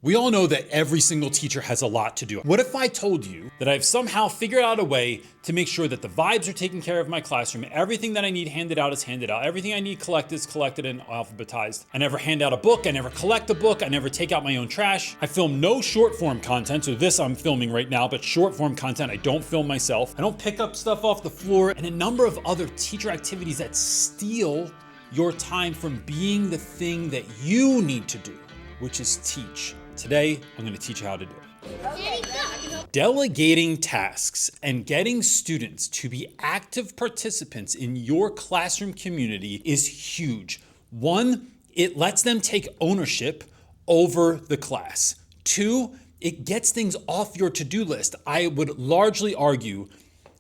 We all know that every single teacher has a lot to do. What if I told you that I've somehow figured out a way to make sure that the vibes are taken care of in my classroom, everything that I need handed out is handed out, everything I need collected is collected and alphabetized. I never hand out a book, I never collect a book, I never take out my own trash. I film no short form content, so this I'm filming right now, but short form content I don't film myself. I don't pick up stuff off the floor, and a number of other teacher activities that steal your time from being the thing that you need to do, which is teach. Today, I'm going to teach you how to do it. Delegating tasks and getting students to be active participants in your classroom community is huge. One, it lets them take ownership over the class. Two, it gets things off your to-do list. I would largely argue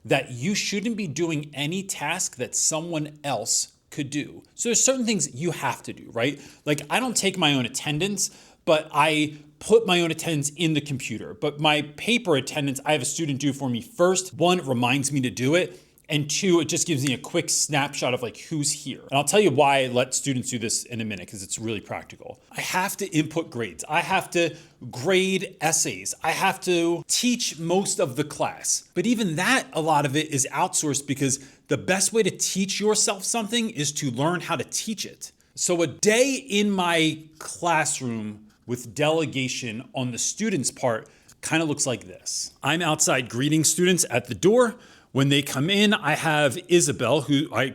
that you shouldn't be doing any task that someone else could do. So there's certain things you have to do, right? Like I don't take my own attendance, but I put my own attendance in the computer. But my paper attendance, I have a student do for me first. One, it reminds me to do it. And two, it just gives me a quick snapshot of like who's here. And I'll tell you why I let students do this in a minute, because it's really practical. I have to input grades. I have to grade essays. I have to teach most of the class. But even that, a lot of it is outsourced, because the best way to teach yourself something is to learn how to teach it. So a day in my classroom with delegation on the students' part kind of looks like this. I'm outside greeting students at the door. When they come in, I have Isabel, who I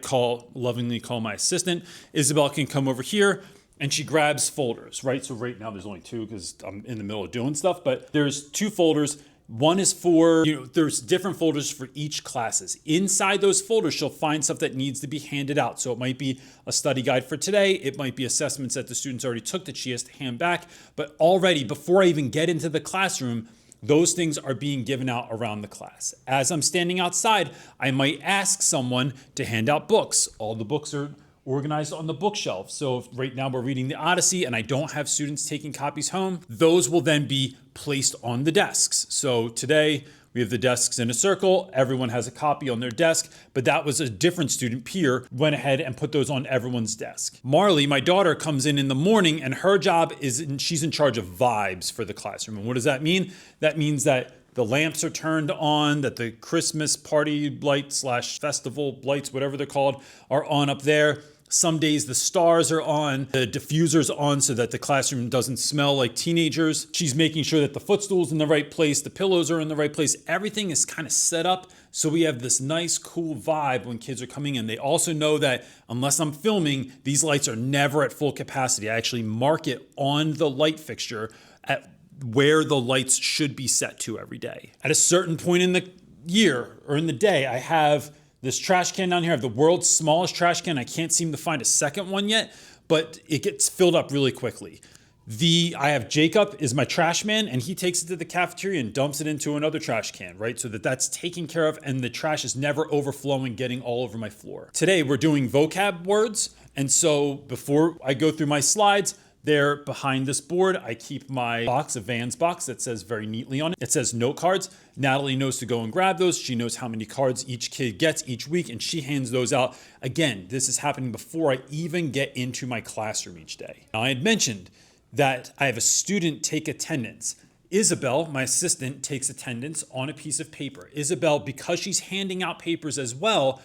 lovingly call my assistant. Isabel can come over here and she grabs folders, right? So right now there's only two because I'm in the middle of doing stuff, but there's two folders. One is for, there's different folders for each classes. Inside those folders, she'll find stuff that needs to be handed out. So it might be a study guide for today. It might be assessments that the students already took that she has to hand back. But already, before I even get into the classroom, those things are being given out around the class. As I'm standing outside, I might ask someone to hand out books. All the books are organized on the bookshelf. So if right now we're reading the Odyssey and I don't have students taking copies home, those will then be placed on the desks. So today we have the desks in a circle. Everyone has a copy on their desk, but that was a different student, Pierre, went ahead and put those on everyone's desk. Marley, my daughter, comes in the morning and her job is, she's in charge of vibes for the classroom. And what does that mean? That means that the lamps are turned on, that the Christmas party lights / festival lights, whatever they're called, are on up there. Some days the stars are on, the diffuser's on so that the classroom doesn't smell like teenagers. She's making sure that the footstool's in the right place, the pillows are in the right place. Everything is kind of set up so we have this nice, cool vibe when kids are coming in. They also know that unless I'm filming, these lights are never at full capacity. I actually mark it on the light fixture at where the lights should be set to every day. At a certain point in the year or in the day, I have this trash can down here. I have the world's smallest trash can. I can't seem to find a second one yet, but it gets filled up really quickly. I have Jacob is my trash man, and he takes it to the cafeteria and dumps it into another trash can, right? So that's taken care of and the trash is never overflowing, getting all over my floor. Today we're doing vocab words. And so before I go through my slides, there behind this board, I keep my box, a Vans box that says very neatly on it. It says note cards. Natalie knows to go and grab those. She knows how many cards each kid gets each week, and she hands those out. Again, this is happening before I even get into my classroom each day. Now, I had mentioned that I have a student take attendance. Isabel, my assistant, takes attendance on a piece of paper. Isabel, because she's handing out papers as well,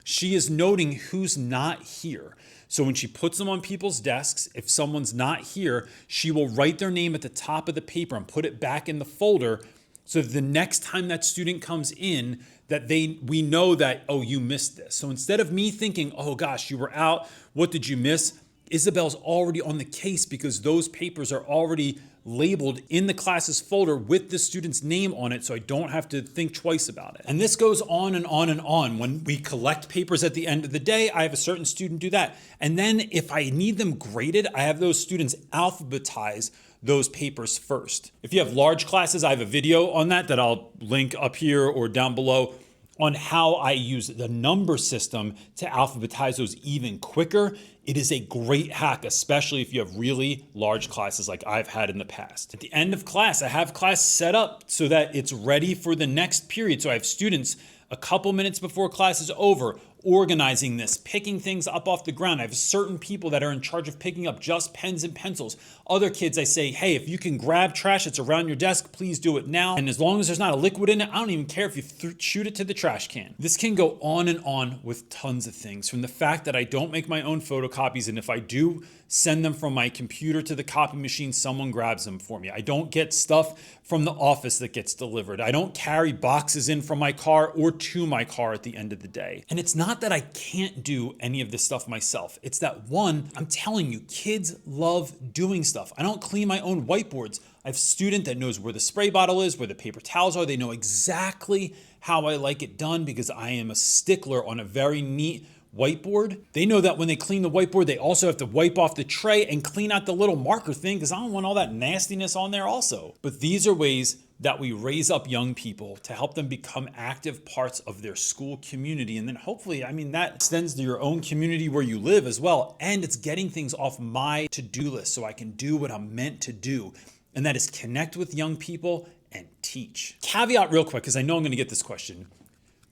she is noting who's not here. So when she puts them on people's desks, if someone's not here, she will write their name at the top of the paper and put it back in the folder so that the next time that student comes in, that we know that, oh, you missed this. So instead of me thinking, oh gosh, you were out, what did you miss? Isabel's already on the case because those papers are already labeled in the class's folder with the student's name on it, so I don't have to think twice about it. And this goes on and on and on. When we collect papers at the end of the day, I have a certain student do that. And then if I need them graded, I have those students alphabetize those papers first. If you have large classes, I have a video on that I'll link up here or down below on how I use the number system to alphabetize those even quicker. It is a great hack, especially if you have really large classes like I've had in the past. At the end of class, I have class set up so that it's ready for the next period. So I have students a couple minutes before class is over organizing this, picking things up off the ground. I have certain people that are in charge of picking up just pens and pencils. Other kids, I say, hey, if you can grab trash that's around your desk, please do it now. And as long as there's not a liquid in it, I don't even care if you shoot it to the trash can. This can go on and on with tons of things, from the fact that I don't make my own photocopies, and if I do send them from my computer to the copy machine, someone grabs them for me. I don't get stuff from the office that gets delivered. I don't carry boxes in from my car or to my car at the end of the day. And it's not that I can't do any of this stuff myself. It's that, one, I'm telling you, kids love doing stuff. I don't clean my own whiteboards. I have a student that knows where the spray bottle is, where the paper towels are. They know exactly how I like it done because I am a stickler on a very neat whiteboard. They know that when they clean the whiteboard, they also have to wipe off the tray and clean out the little marker thing because I don't want all that nastiness on there also. But these are ways that we raise up young people to help them become active parts of their school community. And then hopefully, that extends to your own community where you live as well. And it's getting things off my to-do list so I can do what I'm meant to do. And that is connect with young people and teach. Caveat real quick, because I know I'm going to get this question.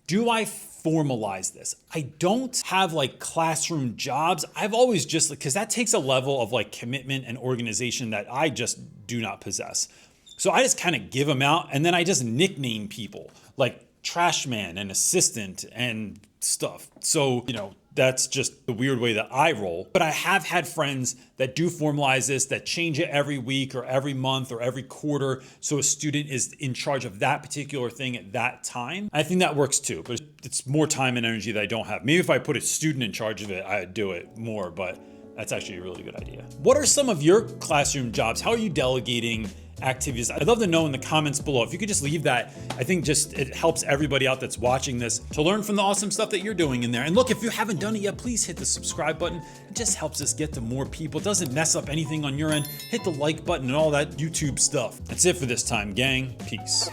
Do I formalize this? I don't have like classroom jobs. I've always just, because that takes a level of like commitment and organization that I just do not possess. So I just kind of give them out, and then I just nickname people like trash man and assistant and stuff. So, that's just the weird way that I roll. But I have had friends that do formalize this, that change it every week or every month or every quarter, so a student is in charge of that particular thing at that time. I think that works too, but it's more time and energy that I don't have. Maybe if I put a student in charge of it, I'd do it more, but that's actually a really good idea. What are some of your classroom jobs? How are you delegating activities? I'd love to know in the comments below. If you could just leave that, I think it helps everybody out that's watching this to learn from the awesome stuff that you're doing in there. And look, if you haven't done it yet, please hit the subscribe button. It just helps us get to more people. It doesn't mess up anything on your end. Hit the like button and all that YouTube stuff. That's it for this time, gang. Peace.